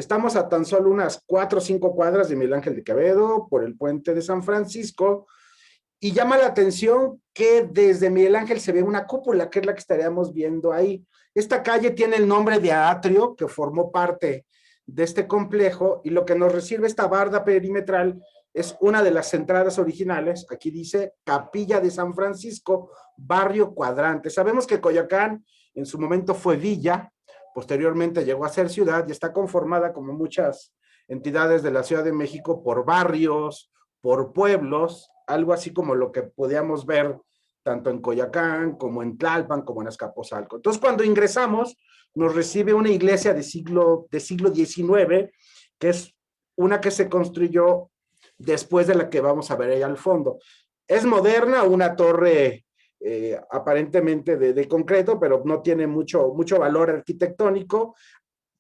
Estamos a tan solo unas 4 o 5 cuadras de Miguel Ángel de Quevedo por el puente de San Francisco y llama la atención que desde Miguel Ángel se ve una cúpula, que es la que estaríamos viendo ahí. Esta calle tiene el nombre de Atrio, que formó parte de este complejo, y lo que nos recibe esta barda perimetral es una de las entradas originales. Aquí dice Capilla de San Francisco, Barrio Cuadrante. Sabemos que Coyoacán en su momento fue villa, posteriormente llegó a ser ciudad y está conformada, como muchas entidades de la Ciudad de México, por barrios, por pueblos, algo así como lo que podíamos ver tanto en Coyoacán, como en Tlalpan, como en Azcapotzalco. Entonces, cuando ingresamos, nos recibe una iglesia de siglo XIX, que es una que se construyó después de la que vamos a ver ahí al fondo. Es moderna, una torre aparentemente de concreto, pero no tiene mucho valor arquitectónico,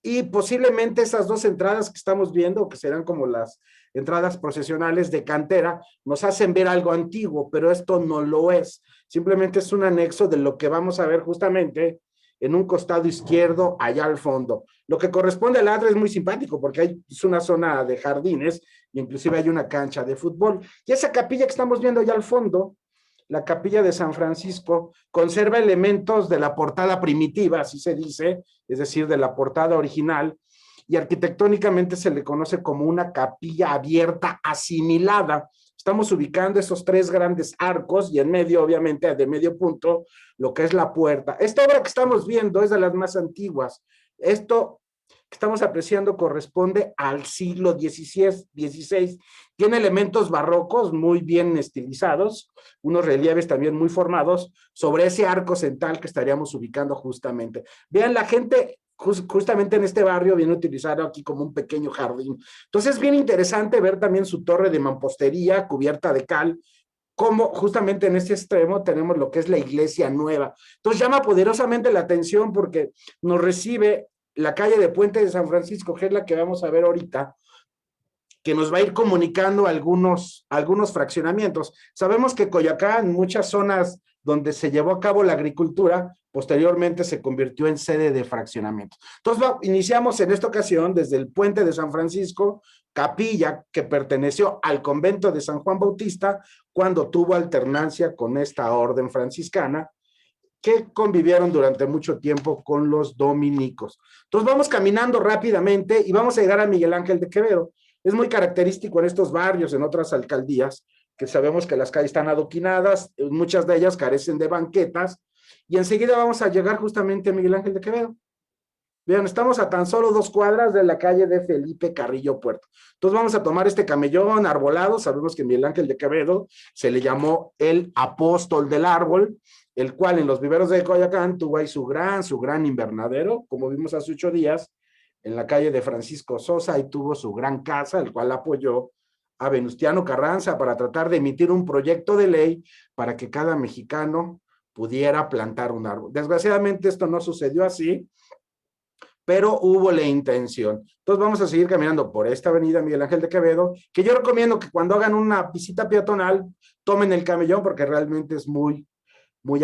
y posiblemente esas dos entradas que estamos viendo, que serán como las entradas procesionales de cantera, nos hacen ver algo antiguo, pero esto no lo es. Simplemente es un anexo de lo que vamos a ver justamente en un costado izquierdo, allá al fondo. Lo que corresponde al ADRA es muy simpático, porque es una zona de jardines, y inclusive hay una cancha de fútbol. Y esa capilla que estamos viendo allá al fondo, la capilla de San Francisco, conserva elementos de la portada primitiva, así se dice, es decir, de la portada original, y arquitectónicamente se le conoce como una capilla abierta asimilada. Estamos ubicando esos tres grandes arcos y en medio, obviamente, de medio punto, lo que es la puerta. Esta obra que estamos viendo es de las más antiguas. Esto que estamos apreciando corresponde al siglo XVI. Tiene elementos barrocos muy bien estilizados, unos relieves también muy formados sobre ese arco central que estaríamos ubicando justamente. Vean, la gente justamente en este barrio viene utilizado aquí como un pequeño jardín. Entonces es bien interesante ver también su torre de mampostería cubierta de cal, como justamente en este extremo tenemos lo que es la iglesia nueva. Entonces llama poderosamente la atención porque nos recibe la calle de Puente de San Francisco, que es la que vamos a ver ahorita, que nos va a ir comunicando algunos fraccionamientos. Sabemos que Coyoacán, muchas zonas donde se llevó a cabo la agricultura, posteriormente se convirtió en sede de fraccionamientos. Entonces, iniciamos en esta ocasión desde el Puente de San Francisco, capilla que perteneció al convento de San Juan Bautista, cuando tuvo alternancia con esta orden franciscana, que convivieron durante mucho tiempo con los dominicos. Entonces vamos caminando rápidamente y vamos a llegar a Miguel Ángel de Quevedo. Es muy característico en estos barrios, en otras alcaldías, que sabemos que las calles están adoquinadas, muchas de ellas carecen de banquetas, y enseguida vamos a llegar justamente a Miguel Ángel de Quevedo. Vean, estamos a tan solo 2 cuadras de la calle de Felipe Carrillo Puerto. Entonces vamos a tomar este camellón arbolado. Sabemos que Miguel Ángel de Quevedo se le llamó el apóstol del árbol, el cual en los viveros de Coyoacán tuvo ahí su gran invernadero, como vimos hace 8 días, en la calle de Francisco Sosa, ahí tuvo su gran casa, el cual apoyó a Venustiano Carranza para tratar de emitir un proyecto de ley para que cada mexicano pudiera plantar un árbol. Desgraciadamente esto no sucedió así, pero hubo la intención. Entonces vamos a seguir caminando por esta avenida Miguel Ángel de Quevedo, que yo recomiendo que cuando hagan una visita peatonal tomen el camellón, porque realmente es muy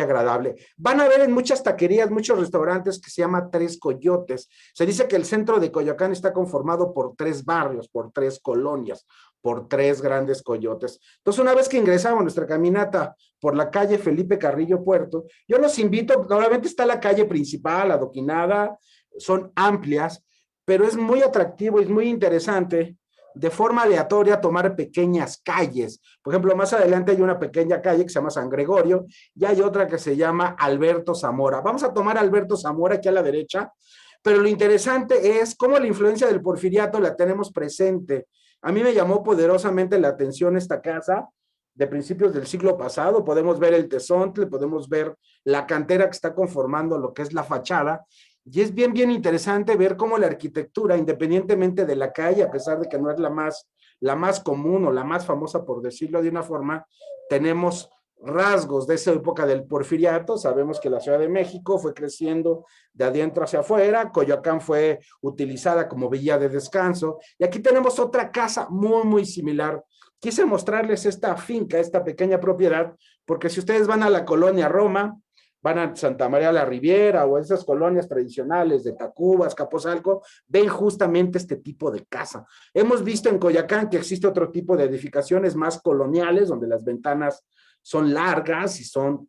agradable. Van a ver en muchas taquerías, muchos restaurantes, que se llama Tres Coyotes. Se dice que el centro de Coyoacán está conformado por 3 barrios, por 3 colonias, por 3 grandes coyotes. Entonces, una vez que ingresamos nuestra caminata por la calle Felipe Carrillo Puerto, yo los invito, normalmente está la calle principal, adoquinada, son amplias, pero es muy atractivo y es muy interesante de forma aleatoria tomar pequeñas calles. Por ejemplo, más adelante hay una pequeña calle que se llama San Gregorio y hay otra que se llama Alberto Zamora. Vamos a tomar Alberto Zamora aquí a la derecha, pero lo interesante es cómo la influencia del porfiriato la tenemos presente. A mí me llamó poderosamente la atención esta casa de principios del siglo pasado. Podemos ver el tezontle, podemos ver la cantera que está conformando lo que es la fachada, y es bien interesante ver cómo la arquitectura, independientemente de la calle, a pesar de que no es la más común o la más famosa, por decirlo de una forma, tenemos rasgos de esa época del porfiriato. Sabemos que la Ciudad de México fue creciendo de adentro hacia afuera, Coyoacán fue utilizada como villa de descanso, y aquí tenemos otra casa muy similar. Quise mostrarles esta finca, esta pequeña propiedad, porque si ustedes van a la colonia Roma, van a Santa María la Riviera o esas colonias tradicionales de Tacuba, Azcapotzalco, ven justamente este tipo de casa. Hemos visto en Coyoacán que existe otro tipo de edificaciones más coloniales, donde las ventanas son largas y son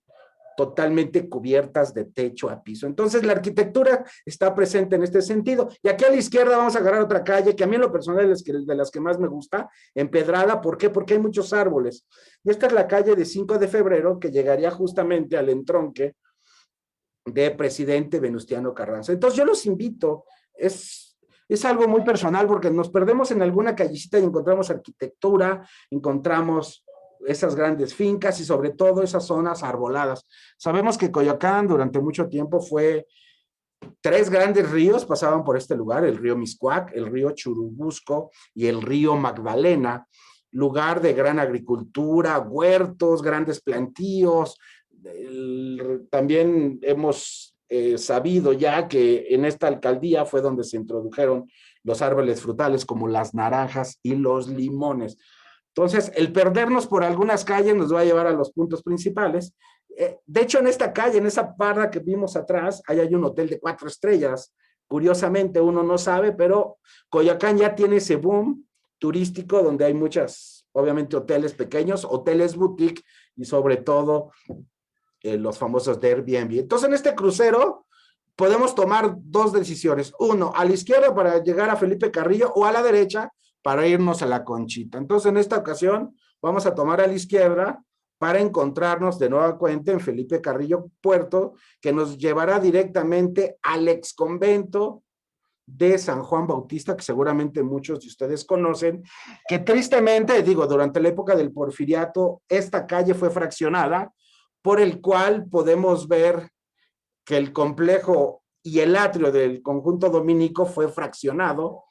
totalmente cubiertas de techo a piso. Entonces, la arquitectura está presente en este sentido. Y aquí a la izquierda vamos a agarrar otra calle, que a mí en lo personal es de las que más me gusta, empedrada. ¿Por qué? Porque hay muchos árboles. Y esta es la calle de 5 de febrero, que llegaría justamente al entronque de Presidente Venustiano Carranza. Entonces, yo los invito, es algo muy personal, porque nos perdemos en alguna callecita y encontramos arquitectura, encontramos esas grandes fincas y sobre todo esas zonas arboladas. Sabemos que Coyoacán durante mucho tiempo fue 3 grandes ríos pasaban por este lugar, el río Miscuac, el río Churubusco y el río Magdalena, lugar de gran agricultura, huertos, grandes plantíos. También hemos sabido ya que en esta alcaldía fue donde se introdujeron los árboles frutales como las naranjas y los limones. Entonces, el perdernos por algunas calles nos va a llevar a los puntos principales. De hecho, en esta calle, en esa barra que vimos atrás, ahí hay un hotel de 4 estrellas. Curiosamente, uno no sabe, pero Coyoacán ya tiene ese boom turístico donde hay muchas, obviamente, hoteles pequeños, hoteles boutique y sobre todo los famosos de Airbnb. Entonces, en este crucero podemos tomar 2 decisiones. Uno, a la izquierda para llegar a Felipe Carrillo o a la derecha para irnos a la Conchita. Entonces, en esta ocasión, vamos a tomar a la izquierda para encontrarnos de nueva cuenta en Felipe Carrillo Puerto, que nos llevará directamente al ex convento de San Juan Bautista, que seguramente muchos de ustedes conocen, que tristemente, digo, durante la época del Porfiriato, esta calle fue fraccionada, por el cual podemos ver que el complejo y el atrio del conjunto dominico fue fraccionado.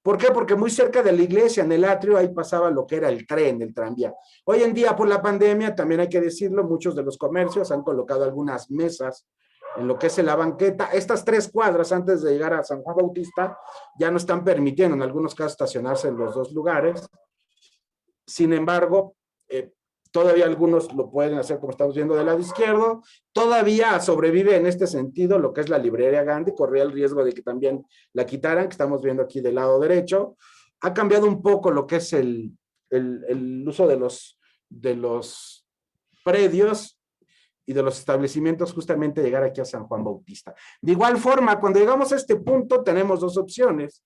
¿Por qué? Porque muy cerca de la iglesia, en el atrio, ahí pasaba lo que era el tren, el tranvía. Hoy en día, por la pandemia, también hay que decirlo, muchos de los comercios han colocado algunas mesas en lo que es la banqueta. Estas 3 cuadras antes de llegar a San Juan Bautista ya no están permitiendo en algunos casos estacionarse en los 2 lugares. Sin embargo, todavía algunos lo pueden hacer como estamos viendo del lado izquierdo. Todavía sobrevive en este sentido lo que es la librería Gandhi, corría el riesgo de que también la quitaran, que estamos viendo aquí del lado derecho. Ha cambiado un poco lo que es el uso de los predios y de los establecimientos, justamente llegar aquí a San Juan Bautista. De igual forma, cuando llegamos a este punto, tenemos 2 opciones.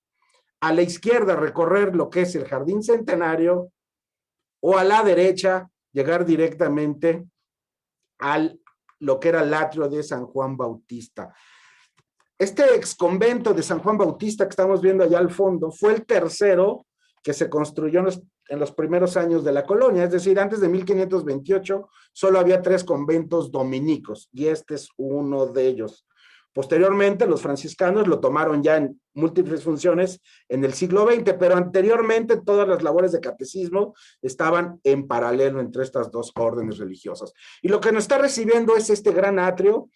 A la izquierda, recorrer lo que es el Jardín Centenario, o a la derecha, llegar directamente a lo que era el atrio de San Juan Bautista. Este ex convento de San Juan Bautista que estamos viendo allá al fondo fue el tercero que se construyó en los primeros años de la colonia, es decir, antes de 1528 solo había 3 conventos dominicos y este es uno de ellos. Posteriormente, los franciscanos lo tomaron ya en múltiples funciones en el siglo XX, pero anteriormente todas las labores de catecismo estaban en paralelo entre estas 2 órdenes religiosas. Y lo que nos está recibiendo es este gran atrio.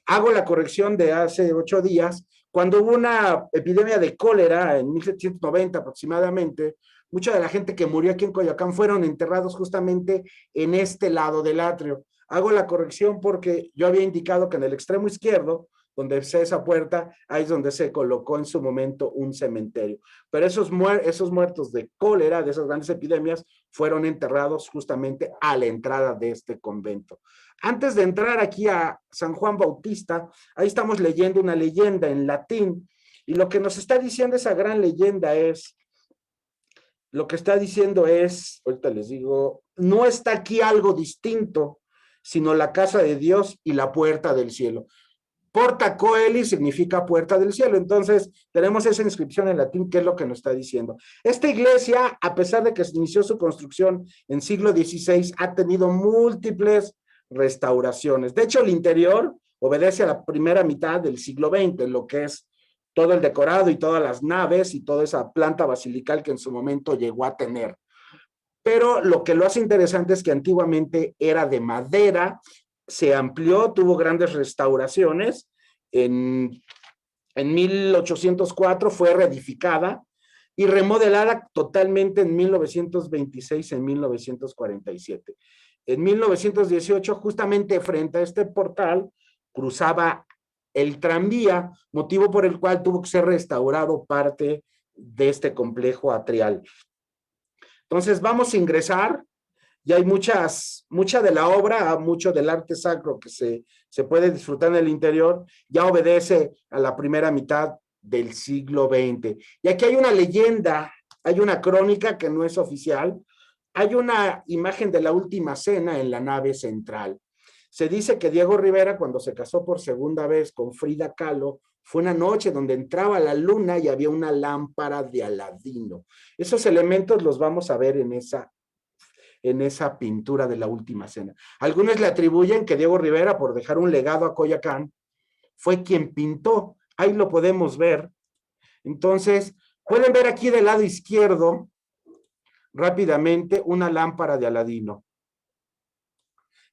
Hago la corrección de hace 8 días, cuando hubo una epidemia de cólera en 1790 aproximadamente, mucha de la gente que murió aquí en Coyoacán fueron enterrados justamente en este lado del atrio. Hago la corrección porque yo había indicado que en el extremo izquierdo, donde es esa puerta, ahí es donde se colocó en su momento un cementerio. Pero esos muertos de cólera, de esas grandes epidemias, fueron enterrados justamente a la entrada de este convento. Antes de entrar aquí a San Juan Bautista, ahí estamos leyendo una leyenda en latín, y lo que nos está diciendo esa gran leyenda es, ahorita les digo, no está aquí algo distinto, sino la casa de Dios y la puerta del cielo. Porta coeli significa puerta del cielo. Entonces, tenemos esa inscripción en latín, que es lo que nos está diciendo. Esta iglesia, a pesar de que se inició su construcción en siglo XVI, ha tenido múltiples restauraciones. De hecho, el interior obedece a la primera mitad del siglo XX, lo que es todo el decorado y todas las naves y toda esa planta basilical que en su momento llegó a tener. Pero lo que lo hace interesante es que antiguamente era de madera, se amplió, tuvo grandes restauraciones. En 1804 fue reedificada y remodelada totalmente en 1926, en 1947. en 1918, justamente frente a este portal, cruzaba el tranvía, motivo por el cual tuvo que ser restaurado parte de este complejo atrial. Entonces vamos a ingresar, y hay mucha de la obra, mucho del arte sacro que se puede disfrutar en el interior, ya obedece a la primera mitad del siglo XX. Y aquí hay una leyenda, hay una crónica que no es oficial, hay una imagen de la última cena en la nave central. Se dice que Diego Rivera, cuando se casó por segunda vez con Frida Kahlo, fue una noche donde entraba la luna y había una lámpara de Aladino. Esos elementos los vamos a ver en esa pintura de la última cena. Algunos le atribuyen que Diego Rivera, por dejar un legado a Coyoacán, fue quien pintó. Ahí lo podemos ver. Entonces, pueden ver aquí del lado izquierdo, rápidamente, una lámpara de Aladino.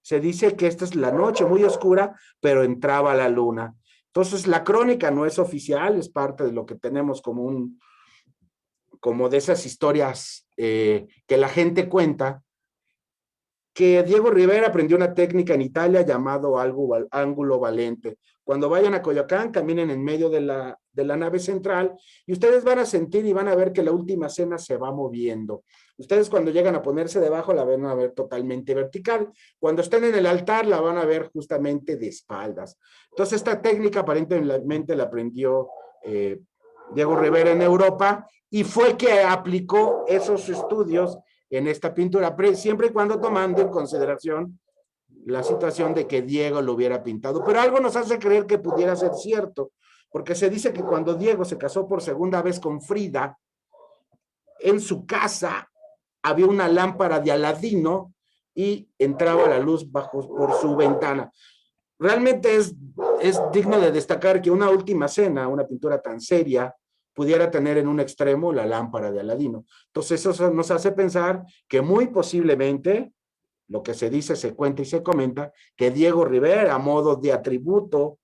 Se dice que esta es la noche muy oscura, pero entraba la luna. Entonces, la crónica no es oficial, es parte de lo que tenemos como de esas historias que la gente cuenta, que Diego Rivera aprendió una técnica en Italia llamado ángulo valente. Cuando vayan a Coyoacán, caminen en medio de la nave central y ustedes van a sentir y van a ver que la última cena se va moviendo. Ustedes cuando llegan a ponerse debajo la van a ver totalmente vertical. Cuando estén en el altar la van a ver justamente de espaldas. Entonces esta técnica aparentemente la aprendió Diego Rivera en Europa y fue que aplicó esos estudios en esta pintura, siempre y cuando tomando en consideración la situación de que Diego lo hubiera pintado. Pero algo nos hace creer que pudiera ser cierto, porque se dice que cuando Diego se casó por segunda vez con Frida, en su casa había una lámpara de Aladino y entraba la luz por su ventana. Realmente es digno de destacar que una última cena, una pintura tan seria, pudiera tener en un extremo la lámpara de Aladino. Entonces eso nos hace pensar que muy posiblemente, lo que se dice, se cuenta y se comenta, que Diego Rivera, a modo de atributo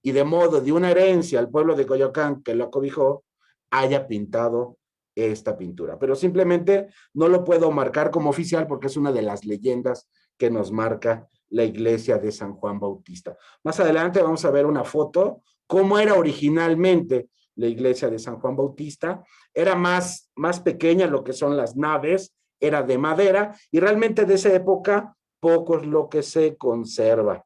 y de modo de una herencia al pueblo de Coyoacán que lo acobijó, haya pintado esta pintura. Pero simplemente no lo puedo marcar como oficial porque es una de las leyendas que nos marca la iglesia de San Juan Bautista. Más adelante vamos a ver una foto, cómo era originalmente la iglesia de San Juan Bautista. Era más pequeña lo que son las naves, era de madera y realmente de esa época poco es lo que se conserva.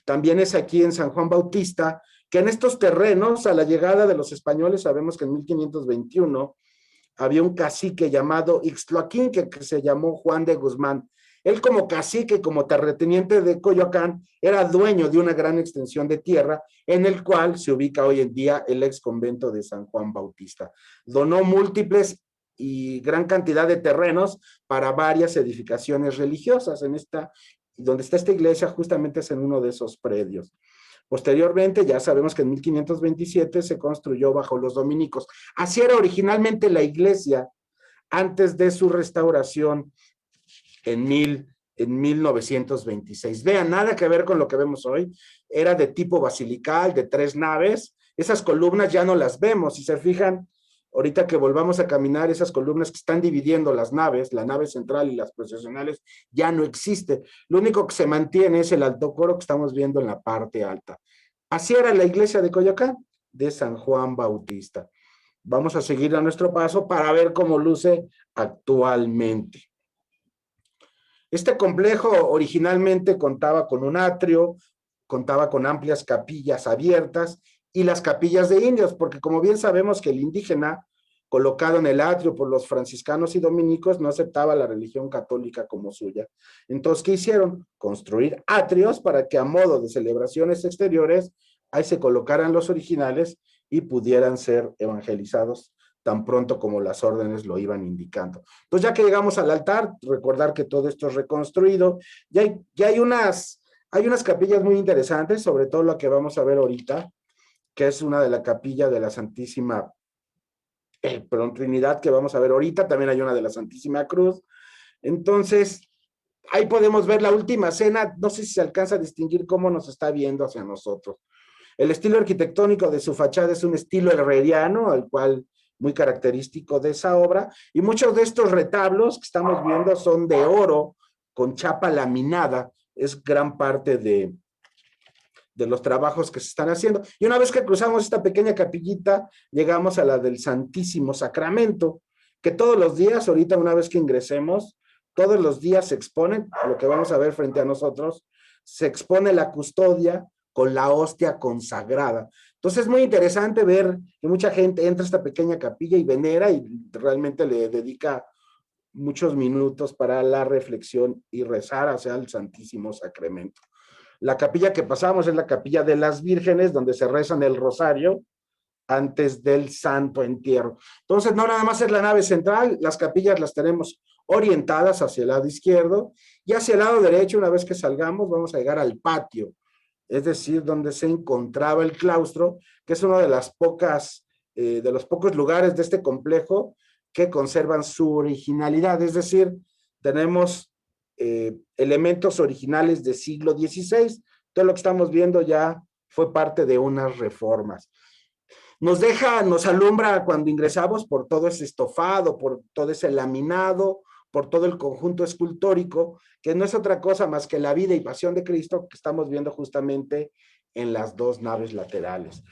También es aquí en San Juan Bautista que en estos terrenos, a la llegada de los españoles, sabemos que en 1521 había un cacique llamado Ixtlaquín, que se llamó Juan de Guzmán. Él como cacique, como terrateniente de Coyoacán, era dueño de una gran extensión de tierra en el cual se ubica hoy en día el ex convento de San Juan Bautista. Donó múltiples y gran cantidad de terrenos para varias edificaciones religiosas. Donde está esta iglesia justamente es en uno de esos predios. Posteriormente, ya sabemos que en 1527 se construyó bajo los dominicos. Así era originalmente la iglesia antes de su restauración en 1926. Vean, nada que ver con lo que vemos hoy. Era de tipo basilical, de 3 naves. Esas columnas ya no las vemos. Si se fijan, ahorita que volvamos a caminar, esas columnas que están dividiendo las naves, la nave central y las procesionales, ya no existe. Lo único que se mantiene es el alto coro que estamos viendo en la parte alta. Así era la iglesia de Coyoacán, de San Juan Bautista. Vamos a seguir a nuestro paso para ver cómo luce actualmente. Este complejo originalmente contaba con un atrio, contaba con amplias capillas abiertas y las capillas de indios, porque como bien sabemos que el indígena colocado en el atrio por los franciscanos y dominicos no aceptaba la religión católica como suya. Entonces, ¿qué hicieron? Construir atrios para que a modo de celebraciones exteriores ahí se colocaran los originales y pudieran ser evangelizados tan pronto como las órdenes lo iban indicando. Entonces, ya que llegamos al altar, recordar que todo esto es reconstruido, ya hay unas capillas muy interesantes, sobre todo lo que vamos a ver ahorita, que es una de la capilla de la Santísima Trinidad, que vamos a ver ahorita, también hay una de la Santísima Cruz. Entonces, ahí podemos ver la última cena, no sé si se alcanza a distinguir cómo nos está viendo hacia nosotros. El estilo arquitectónico de su fachada es un estilo herreriano, al cual muy característico de esa obra, y muchos de estos retablos que estamos viendo son de oro, con chapa laminada, es gran parte de los trabajos que se están haciendo. Y una vez que cruzamos esta pequeña capillita, llegamos a la del Santísimo Sacramento, que todos los días, ahorita una vez que ingresemos, todos los días se exponen, lo que vamos a ver frente a nosotros, se expone la custodia con la hostia consagrada. Entonces es muy interesante ver que mucha gente entra a esta pequeña capilla y venera y realmente le dedica muchos minutos para la reflexión y rezar hacia el Santísimo Sacramento. La capilla que pasamos es la capilla de las vírgenes, donde se rezan el rosario antes del santo entierro. Entonces, no nada más es la nave central, las capillas las tenemos orientadas hacia el lado izquierdo y hacia el lado derecho, una vez que salgamos, vamos a llegar al patio, es decir, donde se encontraba el claustro, que es uno de las de los pocos lugares de este complejo que conservan su originalidad, es decir, tenemos elementos originales del siglo XVI, todo lo que estamos viendo ya fue parte de unas reformas. Nos alumbra cuando ingresamos por todo ese estofado, por todo ese laminado, por todo el conjunto escultórico, que no es otra cosa más que la vida y pasión de Cristo que estamos viendo justamente en las dos naves laterales.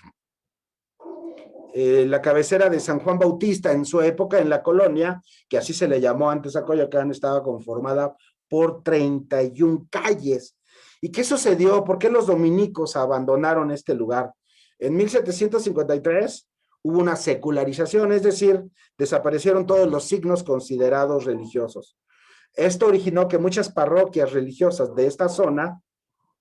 La cabecera de San Juan Bautista en su época en la colonia, que así se le llamó antes a Coyoacán, estaba conformada por 31 calles. ¿Y qué sucedió? ¿Por qué los dominicos abandonaron este lugar? En 1753 hubo una secularización, es decir, desaparecieron todos los signos considerados religiosos. Esto originó que muchas parroquias religiosas de esta zona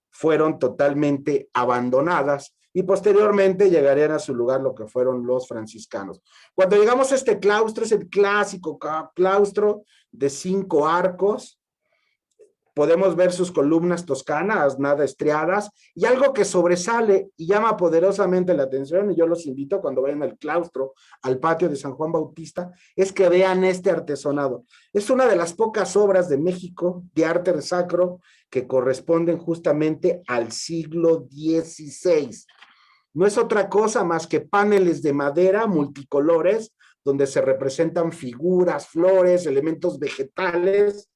fueron totalmente abandonadas y posteriormente llegarían a su lugar lo que fueron los franciscanos. Cuando llegamos a este claustro, es el clásico claustro de 5 arcos, podemos ver sus columnas toscanas, nada estriadas, y algo que sobresale y llama poderosamente la atención, y yo los invito cuando vayan al claustro, al patio de San Juan Bautista, es que vean este artesonado. Es una de las pocas obras de México de arte sacro que corresponden justamente al siglo XVI. No es otra cosa más que paneles de madera multicolores, donde se representan figuras, flores, elementos vegetales,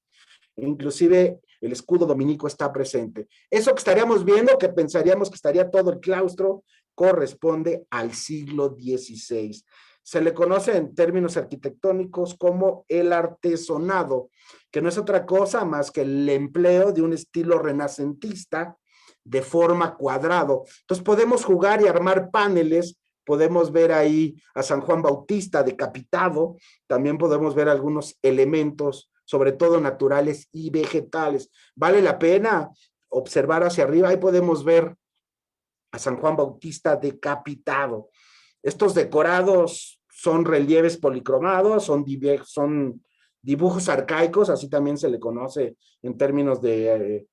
inclusive el escudo dominico está presente. Eso que estaríamos viendo, que pensaríamos que estaría todo el claustro, corresponde al siglo XVI. Se le conoce en términos arquitectónicos como el artesonado, que no es otra cosa más que el empleo de un estilo renacentista de forma cuadrado. Entonces podemos jugar y armar paneles, podemos ver ahí a San Juan Bautista decapitado, también podemos ver algunos elementos, sobre todo naturales y vegetales. Vale la pena observar hacia arriba, ahí podemos ver a San Juan Bautista decapitado. Estos decorados son relieves policromados, son dibujos arcaicos, así también se le conoce en términos de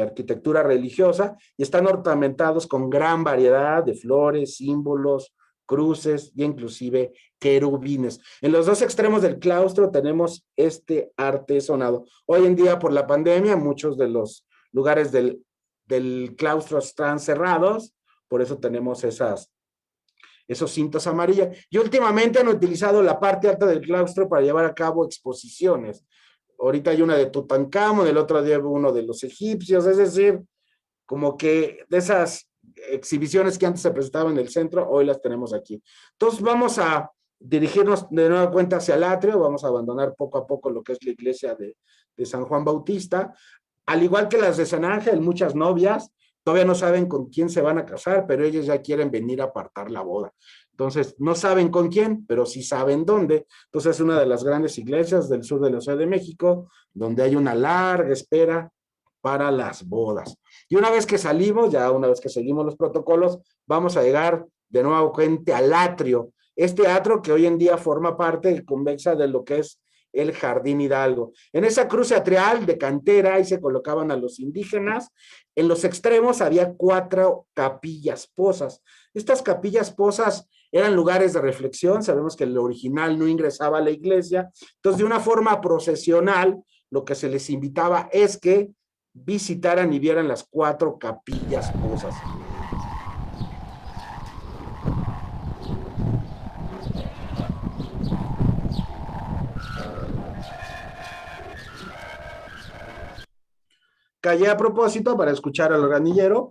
arquitectura religiosa, y están ornamentados con gran variedad de flores, símbolos, cruces y inclusive querubines. En los dos extremos del claustro tenemos este artesonado. Hoy en día, por la pandemia, muchos de los lugares del claustro están cerrados, por eso tenemos esos cintas amarillas. Y últimamente han utilizado la parte alta del claustro para llevar a cabo exposiciones. Ahorita hay una de Tutankamón, el otro día uno de los egipcios, es decir, como que de esas exhibiciones que antes se presentaban en el centro, hoy las tenemos aquí. Entonces vamos a dirigirnos de nueva cuenta hacia el atrio, vamos a abandonar poco a poco lo que es la iglesia de San Juan Bautista. Al igual que las de San Ángel, muchas novias todavía no saben con quién se van a casar, pero ellas ya quieren venir a apartar la boda. Entonces, no saben con quién, pero sí saben dónde. Entonces, es una de las grandes iglesias del sur de la Ciudad de México, donde hay una larga espera para las bodas. Y una vez que salimos, ya una vez que seguimos los protocolos, vamos a llegar de nuevo al atrio. Este atrio que hoy en día forma parte convexa de lo que es el Jardín Hidalgo. En esa cruz atrial de cantera, ahí se colocaban a los indígenas. En los extremos había 4 capillas pozas. Estas capillas pozas eran lugares de reflexión. Sabemos que el original no ingresaba a la iglesia. Entonces, de una forma procesional, lo que se les invitaba es que visitaran y vieran las 4 capillas pozas. callé a propósito para escuchar al organillero.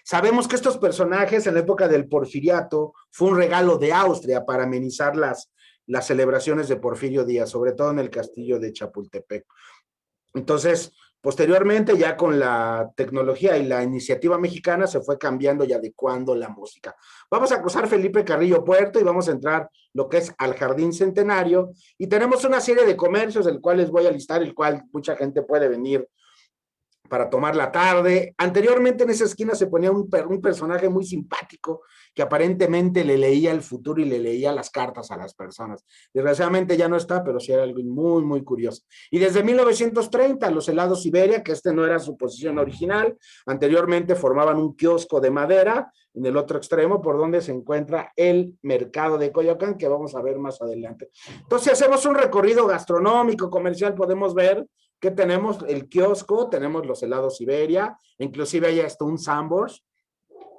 Sabemos que estos personajes en la época del Porfiriato fue un regalo de Austria para amenizar las celebraciones de Porfirio Díaz, sobre todo en el castillo de Chapultepec. Entonces, posteriormente, ya con la tecnología y la iniciativa mexicana, se fue cambiando y adecuando la música. Vamos a cruzar Felipe Carrillo Puerto y vamos a entrar lo que es al Jardín Centenario, y tenemos una serie de comercios, del cual les voy a listar, el cual mucha gente puede venir para tomar la tarde. Anteriormente en esa esquina se ponía un personaje muy simpático que aparentemente le leía el futuro y le leía las cartas a las personas. Desgraciadamente ya no está, pero sí era algo muy, muy curioso. Y desde 1930 los helados Siberia, que este no era su posición original, anteriormente formaban un kiosco de madera en el otro extremo, por donde se encuentra el mercado de Coyoacán, que vamos a ver más adelante. Entonces, si hacemos un recorrido gastronómico, comercial, podemos ver que tenemos el kiosco, tenemos los helados Siberia, inclusive hay hasta un Sambors,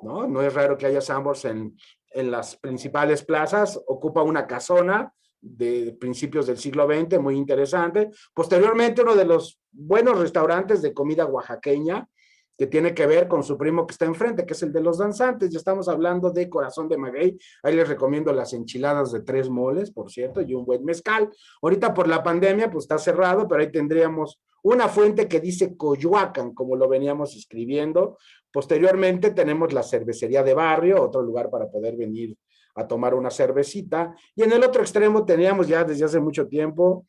¿no? No es raro que haya Sambors en las principales plazas, ocupa una casona de principios del siglo XX, muy interesante. Posteriormente, uno de los buenos restaurantes de comida oaxaqueña, que tiene que ver con su primo que está enfrente, que es el de los danzantes. Ya estamos hablando de Corazón de Maguey. Ahí les recomiendo las enchiladas de 3 moles, por cierto, y un buen mezcal. Ahorita por la pandemia, pues está cerrado, pero ahí tendríamos una fuente que dice Coyoacán, como lo veníamos escribiendo. Posteriormente tenemos la cervecería de barrio, otro lugar para poder venir a tomar una cervecita. Y en el otro extremo teníamos ya desde hace mucho tiempo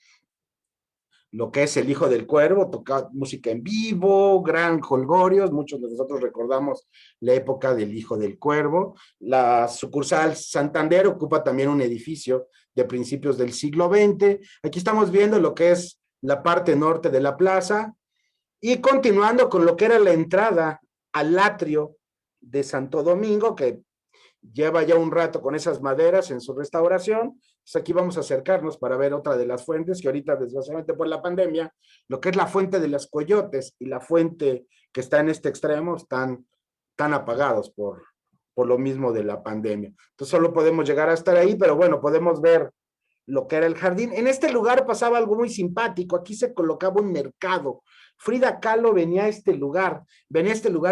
lo que es el Hijo del Cuervo, toca música en vivo, gran jolgorios, muchos de nosotros recordamos la época del Hijo del Cuervo. La sucursal Santander ocupa también un edificio de principios del siglo XX. Aquí estamos viendo lo que es la parte norte de la plaza, y continuando con lo que era la entrada al atrio de Santo Domingo, que lleva ya un rato con esas maderas en su restauración. Pues aquí vamos a acercarnos para ver otra de las fuentes, que ahorita, desgraciadamente por la pandemia, lo que es la fuente de los Coyotes y la fuente que está en este extremo están apagados por lo mismo de la pandemia. Entonces solo podemos llegar a estar ahí, pero bueno, podemos ver lo que era el jardín. En este lugar pasaba algo muy simpático, aquí se colocaba un mercado. Frida Kahlo venía a este lugar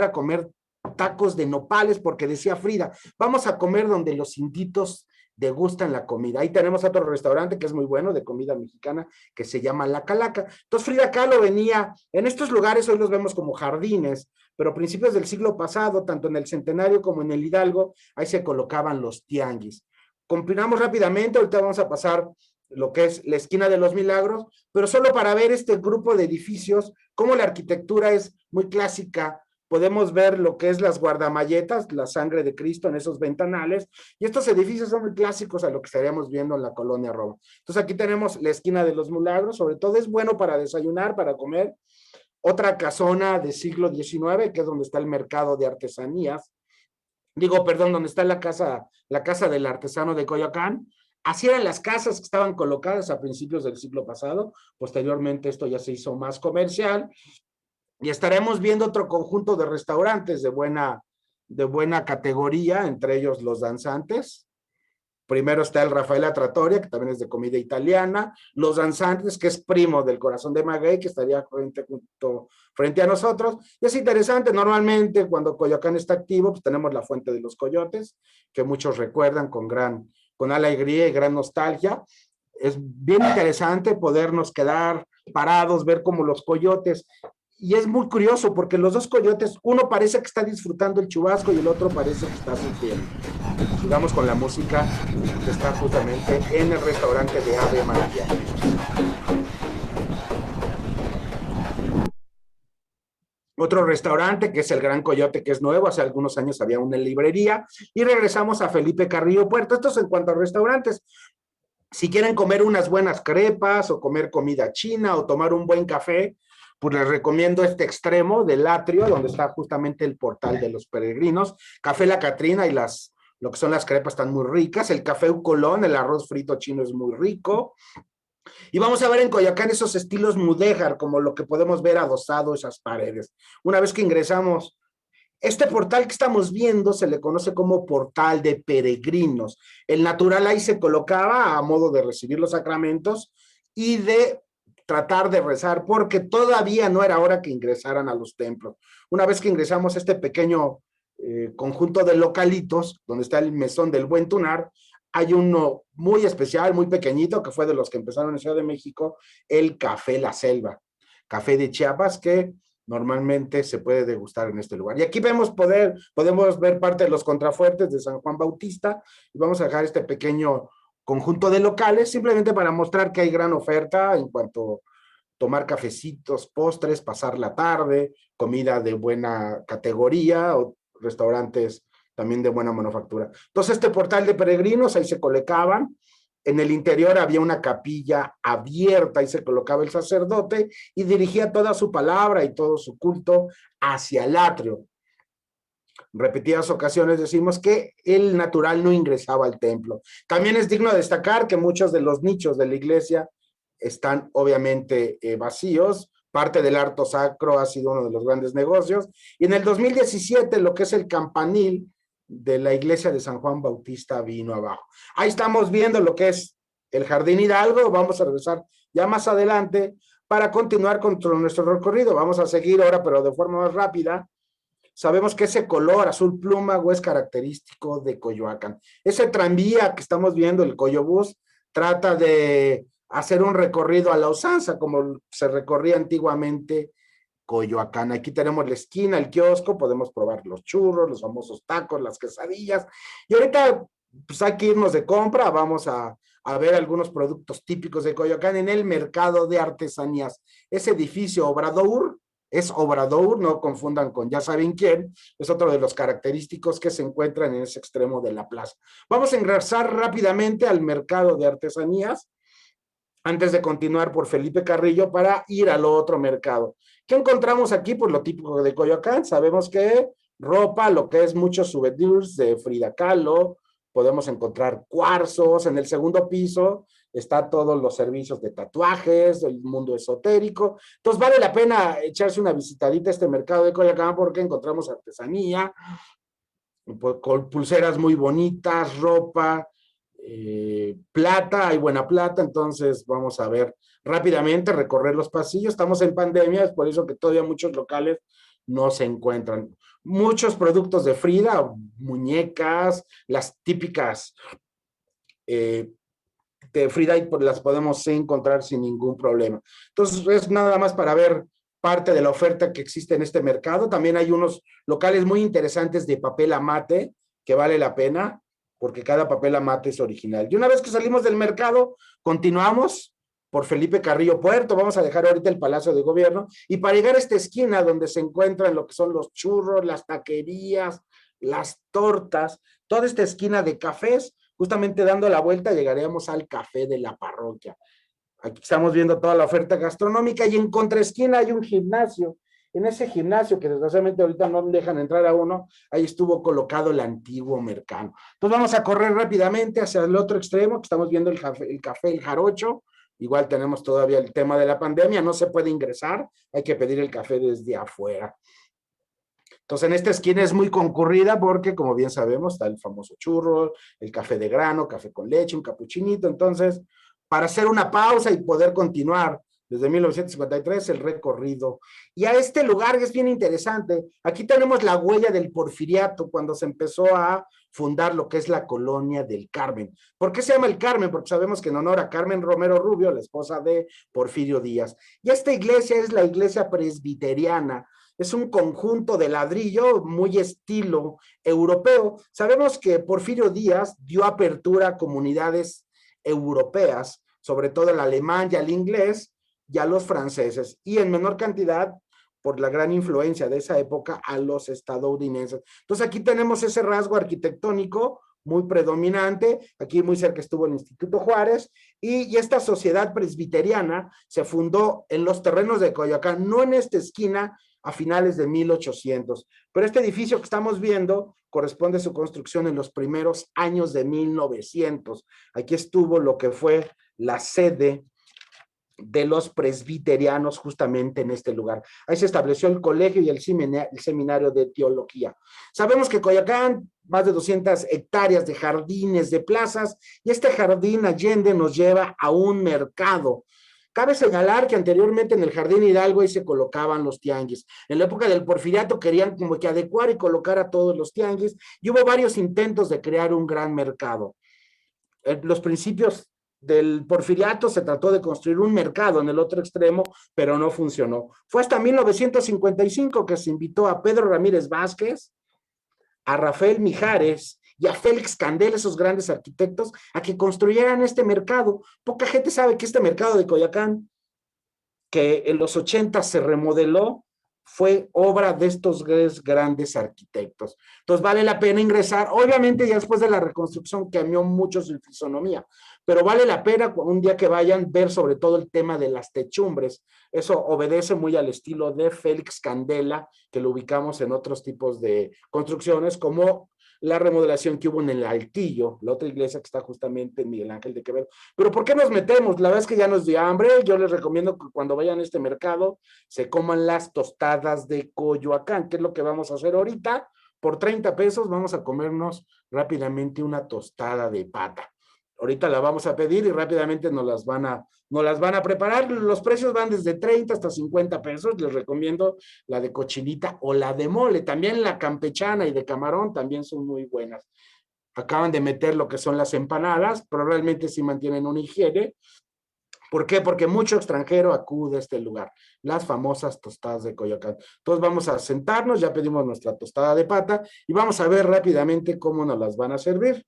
a comer tacos de nopales, porque decía Frida, vamos a comer donde los inditos degustan la comida. Ahí tenemos otro restaurante que es muy bueno, de comida mexicana, que se llama La Calaca. Entonces Frida Kahlo venía en estos lugares, hoy los vemos como jardines, pero a principios del siglo pasado, tanto en el Centenario como en el Hidalgo, ahí se colocaban los tianguis. Continuamos rápidamente, ahorita vamos a pasar lo que es la esquina de los Milagros, pero solo para ver este grupo de edificios, cómo la arquitectura es muy clásica. Podemos ver lo que es las guardamalletas, la sangre de Cristo en esos ventanales, y estos edificios son muy clásicos a lo que estaríamos viendo en la colonia Roma. Entonces aquí tenemos la esquina de los Milagros, sobre todo es bueno para desayunar, para comer. Otra casona de siglo XIX, que es donde está el mercado de artesanías, donde está la casa del artesano de Coyoacán. Así eran las casas que estaban colocadas a principios del siglo pasado. Posteriormente esto ya se hizo más comercial, y estaremos viendo otro conjunto de restaurantes de buena categoría, entre ellos los danzantes. Primero está el Rafaela Trattoria, que también es de comida italiana, los danzantes, que es primo del Corazón de Maguey, que estaría frente a nosotros. Y es interesante, normalmente cuando Coyoacán está activo, pues tenemos la Fuente de los Coyotes, que muchos recuerdan con alegría y gran nostalgia. Es bien interesante podernos quedar parados, ver cómo los coyotes, y es muy curioso porque los dos coyotes, uno parece que está disfrutando el chubasco y el otro parece que está sufriendo. Sigamos con la música que está justamente en el restaurante de Ave María. Otro restaurante que es el Gran Coyote, que es nuevo, hace algunos años había una librería, y regresamos a Felipe Carrillo Puerto. Esto es en cuanto a restaurantes. Si quieren comer unas buenas crepas o comer comida china o tomar un buen café, pues les recomiendo este extremo del atrio, donde está justamente el portal de los peregrinos. Café La Catrina y lo que son las crepas están muy ricas. El café Ucolón, el arroz frito chino es muy rico. Y vamos a ver en Coyoacán esos estilos mudéjar, como lo que podemos ver adosado esas paredes. Una vez que ingresamos, este portal que estamos viendo se le conoce como portal de peregrinos. El natural ahí se colocaba a modo de recibir los sacramentos y de tratar de rezar, porque todavía no era hora que ingresaran a los templos. Una vez que ingresamos a este pequeño conjunto de localitos, donde está el mesón del Buen Tunar, hay uno muy especial, muy pequeñito, que fue de los que empezaron en Ciudad de México, el Café La Selva, café de Chiapas, que normalmente se puede degustar en este lugar. Y aquí podemos ver parte de los contrafuertes de San Juan Bautista, y vamos a dejar este pequeño conjunto de locales, simplemente para mostrar que hay gran oferta en cuanto a tomar cafecitos, postres, pasar la tarde, comida de buena categoría, o restaurantes también de buena manufactura. Entonces, este portal de peregrinos, ahí se colocaban. En el interior había una capilla abierta, y se colocaba el sacerdote y dirigía toda su palabra y todo su culto hacia el atrio. Repetidas ocasiones decimos que el natural no ingresaba al templo. También es digno de destacar que muchos de los nichos de la iglesia están obviamente vacíos. Parte del arto sacro ha sido uno de los grandes negocios. Y en el 2017, lo que es el campanil de la iglesia de San Juan Bautista vino abajo. Ahí estamos viendo lo que es el Jardín Hidalgo. Vamos a regresar ya más adelante para continuar con nuestro recorrido. Vamos a seguir ahora, pero de forma más rápida. Sabemos que ese color azul plúmago es característico de Coyoacán. Ese tranvía que estamos viendo, el Coyobús, trata de hacer un recorrido a la usanza, como se recorría antiguamente Coyoacán. Aquí tenemos la esquina, el kiosco, podemos probar los churros, los famosos tacos, las quesadillas. Y ahorita, pues hay que irnos de compra, vamos a ver algunos productos típicos de Coyoacán en el mercado de artesanías. Ese edificio Obrador, es Obrador, no confundan con ya saben quién, es otro de los característicos que se encuentran en ese extremo de la plaza. Vamos a ingresar rápidamente al mercado de artesanías, antes de continuar por Felipe Carrillo para ir al otro mercado. ¿Qué encontramos aquí? Pues lo típico de Coyoacán. Sabemos que ropa, lo que es muchos souvenirs de Frida Kahlo, podemos encontrar cuarzos. En el segundo piso está todos los servicios de tatuajes, el mundo esotérico. Entonces vale la pena echarse una visitadita a este mercado de Coyoacán, porque encontramos artesanía, con pulseras muy bonitas, ropa, plata, hay buena plata. Entonces vamos a ver rápidamente, recorrer los pasillos. Estamos en pandemia, es por eso que todavía muchos locales no se encuentran. Muchos productos de Frida, muñecas, las típicas de Frida, y las podemos encontrar sin ningún problema. Entonces es nada más para ver parte de la oferta que existe en este mercado. También hay unos locales muy interesantes de papel amate que vale la pena, porque cada papel amate es original. Y una vez que salimos del mercado, continuamos por Felipe Carrillo Puerto. Vamos a dejar ahorita el Palacio de Gobierno, y para llegar a esta esquina donde se encuentran lo que son los churros, las taquerías, las tortas, toda esta esquina de cafés, justamente dando la vuelta llegaríamos al café de la parroquia. Aquí estamos viendo toda la oferta gastronómica, y en contraesquina hay un gimnasio. En ese gimnasio, que desgraciadamente ahorita no dejan entrar a uno, ahí estuvo colocado el antiguo Mercado. Entonces vamos a correr rápidamente hacia el otro extremo, que estamos viendo el café El Jarocho. Igual tenemos todavía el tema de la pandemia, no se puede ingresar, hay que pedir el café desde afuera. Entonces, en esta esquina es muy concurrida porque, como bien sabemos, está el famoso churro, el café de grano, café con leche, un capuchinito. Entonces, para hacer una pausa y poder continuar desde 1953 el recorrido. Y a este lugar es bien interesante. Aquí tenemos la huella del porfiriato, cuando se empezó a fundar lo que es la colonia del Carmen. ¿Por qué se llama el Carmen? Porque sabemos que en honor a Carmen Romero Rubio, la esposa de Porfirio Díaz. Y esta iglesia es la iglesia presbiteriana. Es un conjunto de ladrillo muy estilo europeo. Sabemos que Porfirio Díaz dio apertura a comunidades europeas, sobre todo al alemán y al inglés y a los franceses, y en menor cantidad, por la gran influencia de esa época, a los estadounidenses. Entonces aquí tenemos ese rasgo arquitectónico muy predominante. Aquí muy cerca estuvo el Instituto Juárez, y esta sociedad presbiteriana se fundó en los terrenos de Coyoacán, no en esta esquina, a finales de 1800. Pero este edificio que estamos viendo corresponde a su construcción en los primeros años de 1900. Aquí estuvo lo que fue la sede de los presbiterianos, justamente en este lugar. Ahí se estableció el colegio y el seminario de teología. Sabemos que Coyoacán, más de 200 hectáreas de jardines, de plazas, y este jardín Allende nos lleva a un mercado. Cabe señalar que anteriormente en el Jardín Hidalgo ahí se colocaban los tianguis. En la época del Porfiriato querían como que adecuar y colocar a todos los tianguis y hubo varios intentos de crear un gran mercado. Los principios del Porfiriato se trató de construir un mercado en el otro extremo, pero no funcionó. Fue hasta 1955 que se invitó a Pedro Ramírez Vázquez, a Rafael Mijares y a Félix Candela, esos grandes arquitectos, a que construyeran este mercado. Poca gente sabe que este mercado de Coyoacán, que en los 80 se remodeló, fue obra de estos grandes arquitectos. Entonces vale la pena ingresar. Obviamente ya después de la reconstrucción cambió mucho su fisonomía, pero vale la pena un día que vayan ver sobre todo el tema de las techumbres. Eso obedece muy al estilo de Félix Candela, que lo ubicamos en otros tipos de construcciones, como la remodelación que hubo en el Altillo, la otra iglesia que está justamente en Miguel Ángel de Quevedo. Pero ¿por qué nos metemos? La verdad es que ya nos dio hambre. Yo les recomiendo que cuando vayan a este mercado se coman las tostadas de Coyoacán, que es lo que vamos a hacer ahorita. Por 30 pesos vamos a comernos rápidamente una tostada de pata. Ahorita la vamos a pedir y rápidamente nos las van a preparar. Los precios van desde 30 hasta 50 pesos. Les recomiendo la de cochinita o la de mole. También la campechana y de camarón también son muy buenas. Acaban de meter lo que son las empanadas, pero realmente sí mantienen una higiene. ¿Por qué? Porque mucho extranjero acude a este lugar, las famosas tostadas de Coyoacán. Entonces vamos a sentarnos, ya pedimos nuestra tostada de pata y vamos a ver rápidamente cómo nos las van a servir.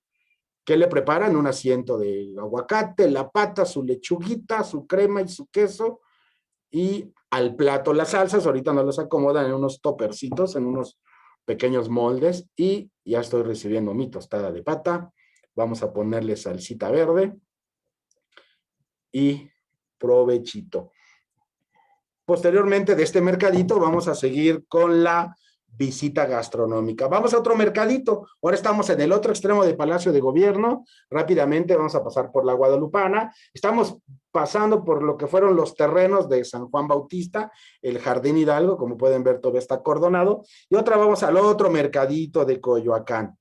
¿Qué le preparan? Un asiento de aguacate, la pata, su lechuguita, su crema y su queso, y al plato las salsas. Ahorita nos las acomodan en unos topercitos, en unos pequeños moldes, y ya estoy recibiendo mi tostada de pata. Vamos a ponerle salsita verde y provechito. Posteriormente de este mercadito vamos a seguir con la visita gastronómica. Vamos a otro mercadito. Ahora estamos en el otro extremo del Palacio de Gobierno. Rápidamente vamos a pasar por la Guadalupana. Estamos pasando por lo que fueron los terrenos de San Juan Bautista, el Jardín Hidalgo, como pueden ver todo está acordonado. Y otra vamos al otro mercadito de Coyoacán.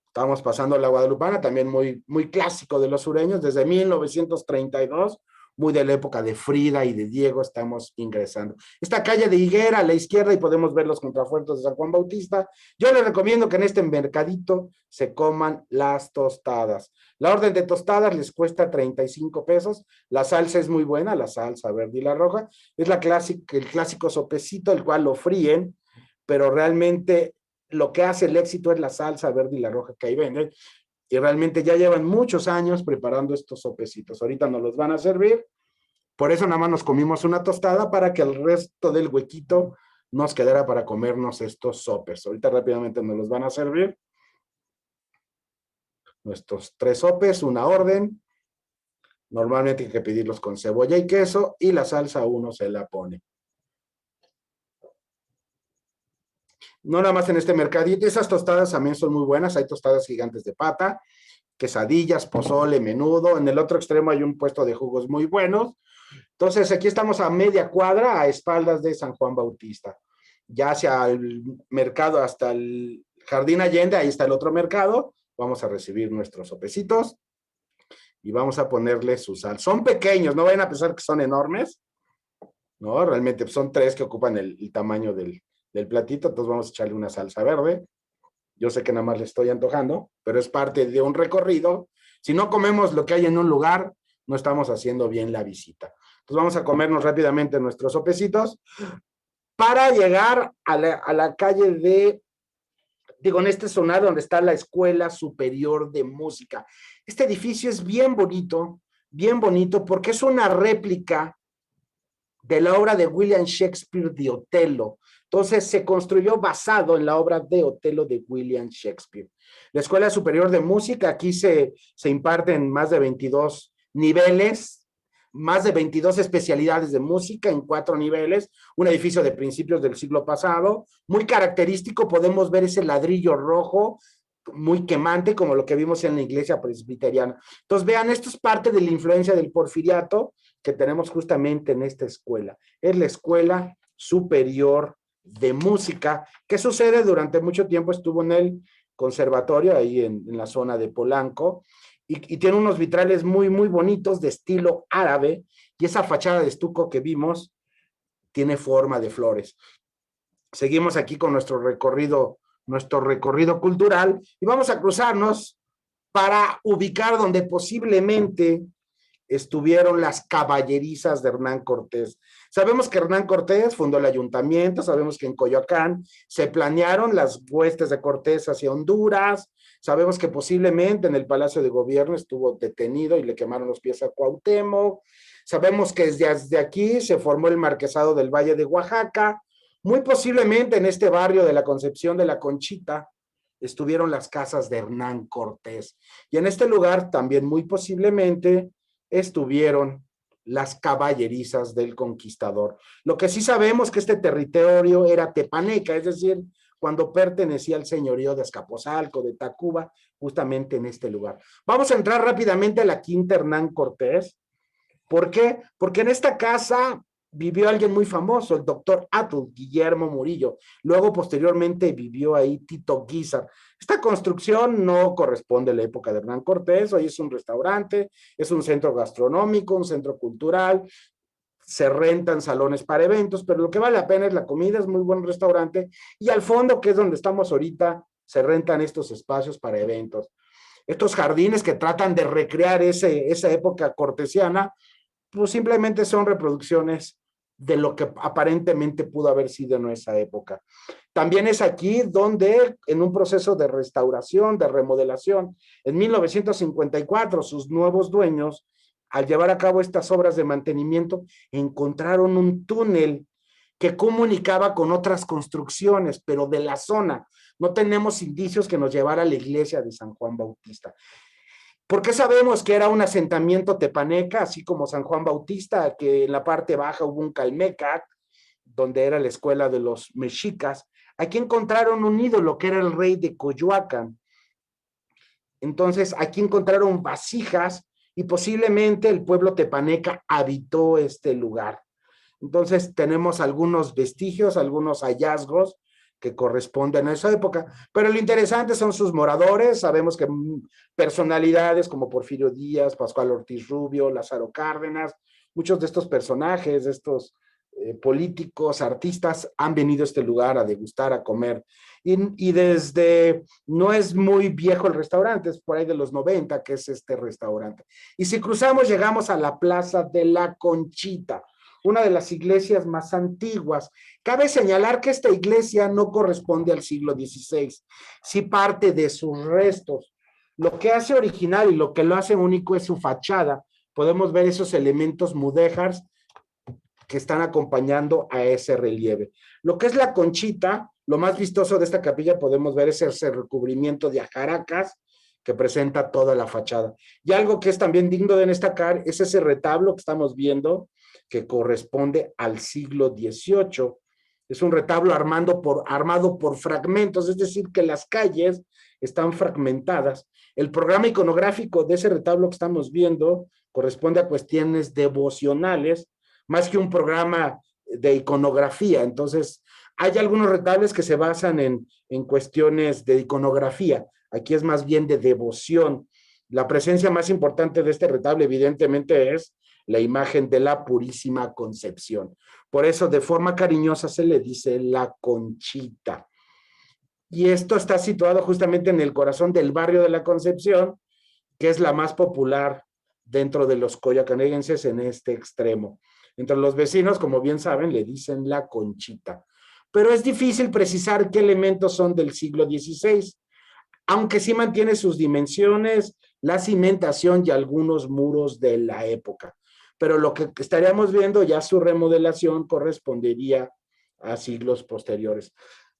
Estamos pasando la Guadalupana, también muy, muy clásico de los sureños, desde 1932, muy de la época de Frida y de Diego, estamos ingresando. Esta calle de Higuera a la izquierda y podemos ver los contrafuertes de San Juan Bautista. Yo les recomiendo que en este mercadito se coman las tostadas. La orden de tostadas les cuesta 35 pesos. La salsa es muy buena, la salsa verde y la roja. Es el clásico sopecito, el cual lo fríen, pero realmente lo que hace el éxito es la salsa verde y la roja que ahí venden. Y realmente ya llevan muchos años preparando estos sopecitos. Ahorita nos los van a servir. Por eso nada más nos comimos una tostada para que el resto del huequito nos quedara para comernos estos sopes. Ahorita rápidamente nos los van a servir. Nuestros 3 sopes, una orden. Normalmente hay que pedirlos con cebolla y queso y la salsa uno se la pone. No nada más en este mercadito, esas tostadas también son muy buenas. Hay tostadas gigantes de pata, quesadillas, pozole, menudo. En el otro extremo hay un puesto de jugos muy buenos. Entonces aquí estamos a media cuadra, a espaldas de San Juan Bautista. Ya hacia el mercado, hasta el Jardín Allende, ahí está el otro mercado. Vamos a recibir nuestros sopecitos y vamos a ponerle su sal. Son pequeños, no vayan a pensar que son enormes. No, realmente son 3 que ocupan el tamaño del platito. Entonces vamos a echarle una salsa verde. Yo sé que nada más le estoy antojando, pero es parte de un recorrido. Si no comemos lo que hay en un lugar, no estamos haciendo bien la visita. Entonces vamos a comernos rápidamente nuestros sopecitos para llegar a la calle en este sonar donde está la Escuela Superior de Música. Este edificio es bien bonito porque es una réplica de la obra de William Shakespeare de Otelo. Entonces se construyó basado en la obra de Otelo de William Shakespeare. La Escuela Superior de Música, aquí se imparten más de 22 niveles, más de 22 especialidades de música en 4 niveles, un edificio de principios del siglo pasado, muy característico, podemos ver ese ladrillo rojo, muy quemante, como lo que vimos en la iglesia presbiteriana. Entonces vean, esto es parte de la influencia del porfiriato que tenemos justamente en esta escuela. Es la Escuela Superior de Música, que sucede durante mucho tiempo, estuvo en el conservatorio, ahí en la zona de Polanco, y tiene unos vitrales muy, muy bonitos de estilo árabe, y esa fachada de estuco que vimos tiene forma de flores. Seguimos aquí con nuestro recorrido cultural, y vamos a cruzarnos para ubicar donde posiblemente estuvieron las caballerizas de Hernán Cortés. Sabemos que Hernán Cortés fundó el ayuntamiento, sabemos que en Coyoacán se planearon las huestes de Cortés hacia Honduras, sabemos que posiblemente en el Palacio de Gobierno estuvo detenido y le quemaron los pies a Cuauhtémoc, sabemos que desde aquí se formó el Marquesado del Valle de Oaxaca, muy posiblemente en este barrio de la Concepción de la Conchita estuvieron las casas de Hernán Cortés. Y en este lugar también muy posiblemente estuvieron las caballerizas del conquistador. Lo que sí sabemos que este territorio era tepaneca, es decir, cuando pertenecía al señorío de Azcapotzalco, de Tacuba, justamente en este lugar. Vamos a entrar rápidamente a la Quinta Hernán Cortés. ¿Por qué? Porque en esta casa vivió alguien muy famoso, el doctor Atul Guillermo Murillo. Luego, posteriormente, vivió ahí Tito Guízar. Esta construcción no corresponde a la época de Hernán Cortés. Hoy es un restaurante, es un centro gastronómico, un centro cultural, se rentan salones para eventos, pero lo que vale la pena es la comida, es muy buen restaurante, y al fondo, que es donde estamos ahorita, se rentan estos espacios para eventos. Estos jardines que tratan de recrear esa época cortesiana, pues simplemente son reproducciones de lo que aparentemente pudo haber sido en esa época. También es aquí donde, en un proceso de restauración, de remodelación, en 1954, sus nuevos dueños, al llevar a cabo estas obras de mantenimiento, encontraron un túnel que comunicaba con otras construcciones, pero de la zona. No tenemos indicios que nos llevara a la iglesia de San Juan Bautista. ¿Por qué sabemos que era un asentamiento tepaneca, así como San Juan Bautista, que en la parte baja hubo un calmecac, donde era la escuela de los mexicas? Aquí encontraron un ídolo que era el rey de Coyoacán. Entonces, aquí encontraron vasijas y posiblemente el pueblo tepaneca habitó este lugar. Entonces, tenemos algunos vestigios, algunos hallazgos que corresponden a esa época. Pero lo interesante son sus moradores. Sabemos que personalidades como Porfirio Díaz, Pascual Ortiz Rubio, Lázaro Cárdenas, muchos de estos personajes, de estos políticos, artistas, han venido a este lugar a degustar, a comer. Y desde, no es muy viejo el restaurante, es por ahí de los 90 que es este restaurante. Y si cruzamos, llegamos a la Plaza de la Conchita, una de las iglesias más antiguas. Cabe señalar que esta iglesia no corresponde al siglo XVI, sí parte de sus restos. Lo que hace original y lo que lo hace único es su fachada. Podemos ver esos elementos mudéjars que están acompañando a ese relieve. Lo que es la Conchita, lo más vistoso de esta capilla podemos ver es ese recubrimiento de ajaracas que presenta toda la fachada. Y algo que es también digno de destacar es ese retablo que estamos viendo, que corresponde al siglo XVIII. Es un retablo armado por fragmentos, es decir, que las calles están fragmentadas. El programa iconográfico de ese retablo que estamos viendo corresponde a cuestiones devocionales, más que un programa de iconografía. Entonces, hay algunos retablos que se basan en cuestiones de iconografía. Aquí es más bien de devoción. La presencia más importante de este retablo, evidentemente, es la imagen de la Purísima Concepción. Por eso, de forma cariñosa, se le dice la Conchita. Y esto está situado justamente en el corazón del barrio de la Concepción, que es la más popular dentro de los coyoacaneguenses en este extremo. Entre los vecinos, como bien saben, le dicen la Conchita. Pero es difícil precisar qué elementos son del siglo XVI, aunque sí mantiene sus dimensiones, la cimentación y algunos muros de la época. Pero lo que estaríamos viendo ya su remodelación correspondería a siglos posteriores.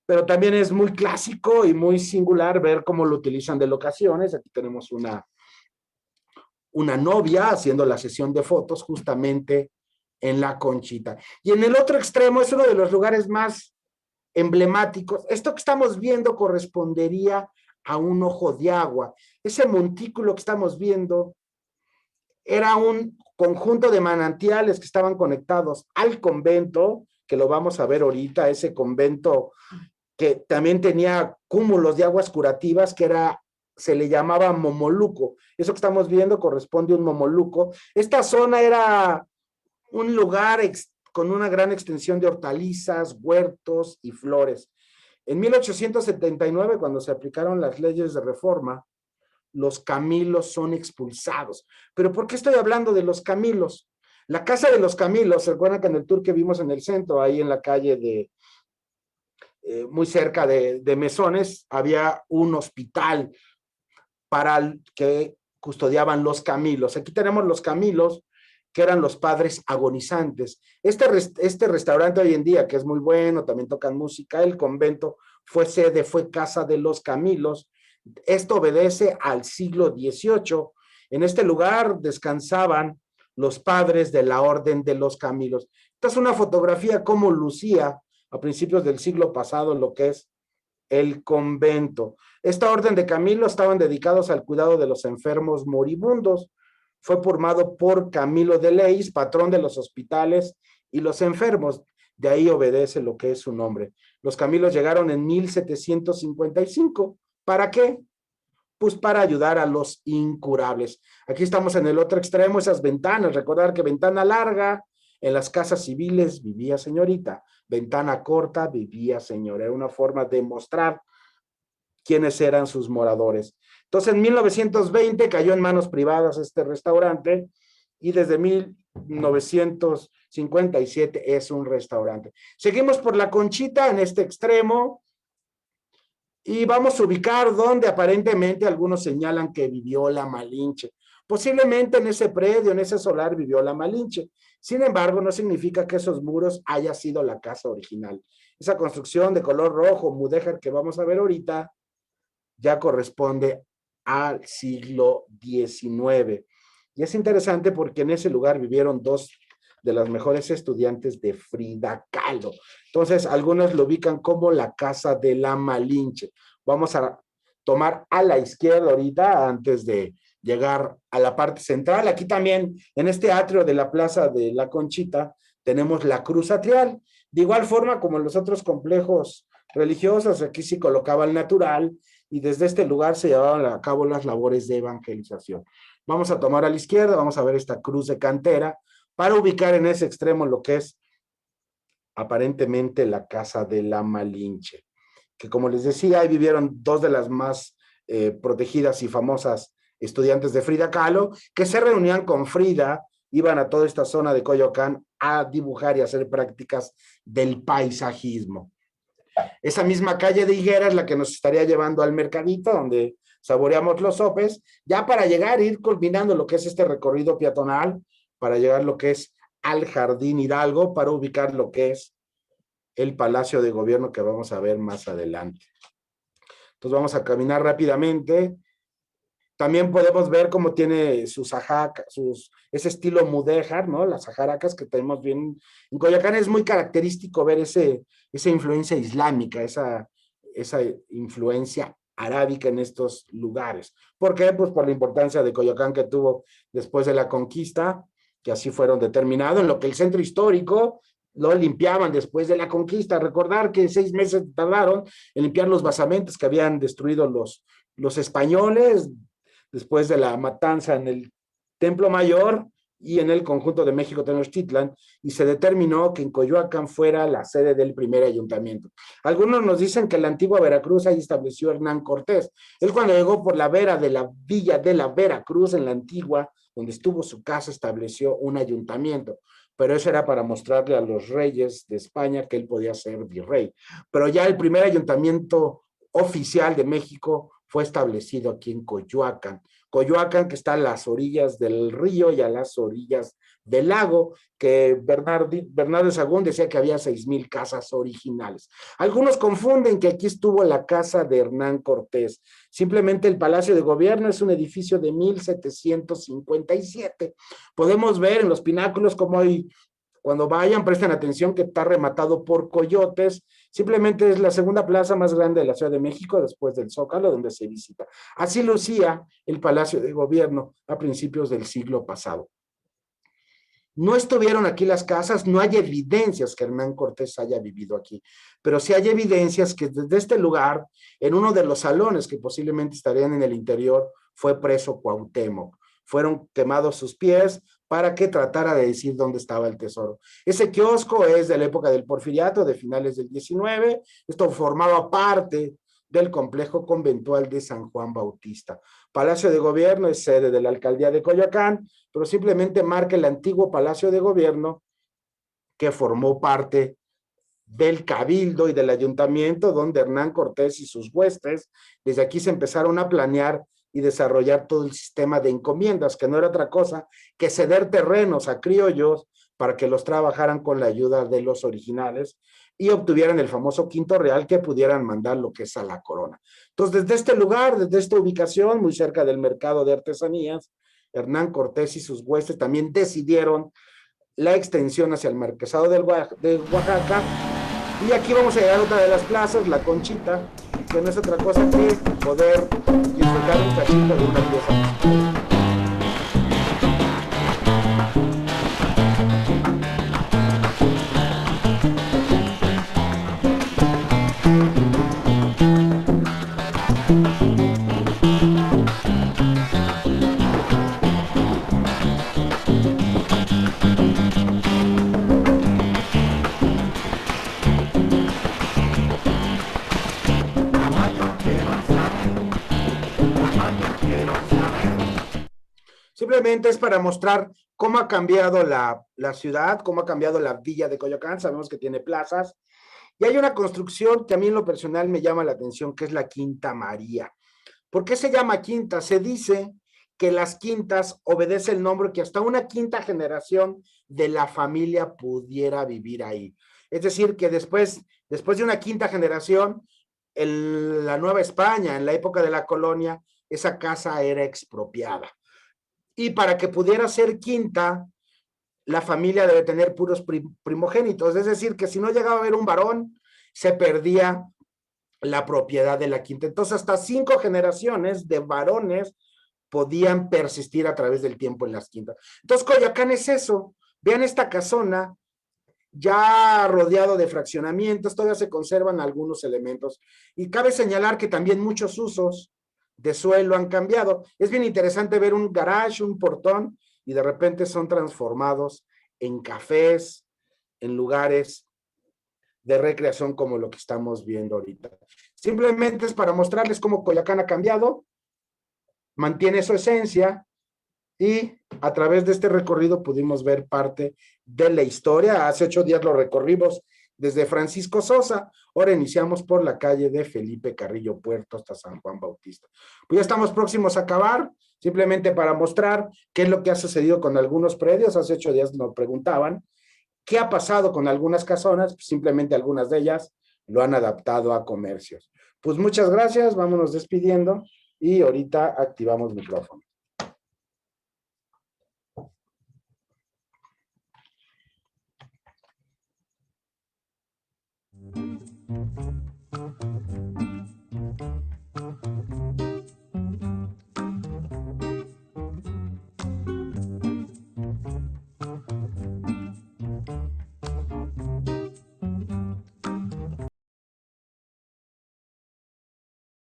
Pero también es muy clásico y muy singular ver cómo lo utilizan de locaciones. Aquí tenemos una novia haciendo la sesión de fotos justamente en la Conchita. Y en el otro extremo es uno de los lugares más emblemáticos. Esto que estamos viendo correspondería a un ojo de agua. Ese montículo que estamos viendo era un conjunto de manantiales que estaban conectados al convento, que lo vamos a ver ahorita, ese convento que también tenía cúmulos de aguas curativas, que era se le llamaba Momoluco. Eso que estamos viendo corresponde a un Momoluco. Esta zona era un lugar con una gran extensión de hortalizas, huertos y flores. En 1879, cuando se aplicaron las leyes de reforma, los Camilos son expulsados. ¿Pero por qué estoy hablando de los Camilos? La casa de los Camilos, ¿se acuerdan que en el tour que vimos en el centro, ahí en la calle muy cerca de Mesones, había un hospital para que custodiaban los Camilos? Aquí tenemos los Camilos, que eran los padres agonizantes. Este restaurante hoy en día, que es muy bueno, también tocan música, el convento fue sede, fue casa de los Camilos. Esto obedece al siglo XVIII. En este lugar descansaban los padres de la Orden de los Camilos. Esta es una fotografía como lucía a principios del siglo pasado lo que es el convento. Esta orden de Camilos estaban dedicados al cuidado de los enfermos moribundos. Fue formado por Camilo de Leis, patrón de los hospitales y los enfermos. De ahí obedece lo que es su nombre. Los Camilos llegaron en 1755. ¿Para qué? Pues para ayudar a los incurables. Aquí estamos en el otro extremo, esas ventanas. Recordar que ventana larga, en las casas civiles vivía señorita. Ventana corta, vivía señora. Era una forma de mostrar quiénes eran sus moradores. Entonces, en 1920 cayó en manos privadas este restaurante y desde 1957 es un restaurante. Seguimos por la Conchita en este extremo y vamos a ubicar donde aparentemente algunos señalan que vivió la Malinche. Posiblemente en ese predio, en ese solar vivió la Malinche. Sin embargo, no significa que esos muros haya sido la casa original. Esa construcción de color rojo, mudéjar que vamos a ver ahorita, ya corresponde al siglo XIX. Y es interesante porque en ese lugar vivieron dos de las mejores estudiantes de Frida Kahlo. Entonces, algunos lo ubican como la casa de la Malinche. Vamos a tomar a la izquierda ahorita antes de llegar a la parte central. Aquí también, en este atrio de la Plaza de la Conchita, tenemos la cruz atrial. De igual forma como en los otros complejos religiosos, aquí sí colocaba el natural y desde este lugar se llevaban a cabo las labores de evangelización. Vamos a tomar a la izquierda, vamos a ver esta cruz de cantera para ubicar en ese extremo lo que es aparentemente la casa de la Malinche, que como les decía, ahí vivieron dos de las más protegidas y famosas estudiantes de Frida Kahlo, que se reunían con Frida, iban a toda esta zona de Coyoacán a dibujar y hacer prácticas del paisajismo. Esa misma calle de Higuera es la que nos estaría llevando al mercadito, donde saboreamos los sopes, ya para llegar, ir culminando lo que es este recorrido peatonal, para llegar lo que es al Jardín Hidalgo, para ubicar lo que es el Palacio de Gobierno que vamos a ver más adelante. Entonces vamos a caminar rápidamente. También podemos ver cómo tiene sus ajacas, ese estilo mudéjar, ¿no? Las ajaracas que tenemos bien. En Coyoacán es muy característico ver esa influencia islámica, esa influencia arábica en estos lugares. ¿Por qué? Pues por la importancia de Coyoacán que tuvo después de la conquista, que así fueron determinados, en lo que el centro histórico lo limpiaban después de la conquista. Recordar que 6 meses tardaron en limpiar los basamentos que habían destruido los españoles después de la matanza en el Templo Mayor y en el conjunto de México Tenochtitlan, y se determinó que en Coyoacán fuera la sede del primer ayuntamiento. Algunos nos dicen que la antigua Veracruz ahí estableció Hernán Cortés. Él cuando llegó por la vera de la villa de la Veracruz, en la antigua, donde estuvo su casa, estableció un ayuntamiento, pero eso era para mostrarle a los reyes de España que él podía ser virrey. Pero ya el primer ayuntamiento oficial de México fue establecido aquí en Coyoacán. Coyoacán, que está a las orillas del río y a las orillas del lago, que Bernardo de Sahagún decía que había 6,000 casas originales. Algunos confunden que aquí estuvo la casa de Hernán Cortés. Simplemente el Palacio de Gobierno es un edificio de 1757. Podemos ver en los pináculos como hay, cuando vayan, presten atención que está rematado por coyotes. Simplemente es la segunda plaza más grande de la Ciudad de México después del Zócalo, donde se visita. Así lucía el Palacio de Gobierno a principios del siglo pasado. No estuvieron aquí las casas, no hay evidencias que Hernán Cortés haya vivido aquí, pero sí hay evidencias que desde este lugar, en uno de los salones que posiblemente estarían en el interior, fue preso Cuauhtémoc. Fueron quemados sus pies para que tratara de decir dónde estaba el tesoro. Ese kiosco es de la época del Porfiriato, de finales del 19. Esto formaba parte del complejo conventual de San Juan Bautista. Palacio de Gobierno es sede de la alcaldía de Coyoacán, pero simplemente marca el antiguo Palacio de Gobierno que formó parte del Cabildo y del Ayuntamiento, donde Hernán Cortés y sus huestes, desde aquí se empezaron a planear y desarrollar todo el sistema de encomiendas, que no era otra cosa que ceder terrenos a criollos para que los trabajaran con la ayuda de los originales y obtuvieran el famoso quinto real que pudieran mandar lo que es a la corona. Entonces, desde este lugar, desde esta ubicación, muy cerca del mercado de artesanías, Hernán Cortés y sus huestes también decidieron la extensión hacia el marquesado de Oaxaca. Y aquí vamos a llegar a otra de las plazas, la Conchita, que no es otra cosa que poder disfrutar un cachito de una pieza. Simplemente es para mostrar cómo ha cambiado la ciudad, cómo ha cambiado la villa de Coyoacán. Sabemos que tiene plazas. Y hay una construcción que a mí en lo personal me llama la atención, que es la Quinta María. ¿Por qué se llama quinta? Se dice que las quintas obedece el nombre que hasta una quinta generación de la familia pudiera vivir ahí. Es decir, que después de una quinta generación, en la Nueva España, en la época de la colonia, esa casa era expropiada. Y para que pudiera ser quinta, la familia debe tener puros primogénitos, es decir, que si no llegaba a haber un varón, se perdía la propiedad de la quinta. Entonces, hasta 5 generaciones de varones podían persistir a través del tiempo en las quintas. Entonces, Coyoacán es eso. Vean esta casona, ya rodeado de fraccionamientos, todavía se conservan algunos elementos. Y cabe señalar que también muchos usos de suelo han cambiado. Es bien interesante ver un garage, un portón, y de repente son transformados en cafés, en lugares de recreación como lo que estamos viendo ahorita. Simplemente es para mostrarles cómo Coyoacán ha cambiado, mantiene su esencia, y a través de este recorrido pudimos ver parte de la historia. Hace 8 días lo recorrimos desde Francisco Sosa, ahora iniciamos por la calle de Felipe Carrillo Puerto hasta San Juan Bautista. Pues ya estamos próximos a acabar, simplemente para mostrar qué es lo que ha sucedido con algunos predios. Hace 8 días nos preguntaban qué ha pasado con algunas casonas, pues simplemente algunas de ellas lo han adaptado a comercios. Pues muchas gracias, vámonos despidiendo y ahorita activamos micrófono.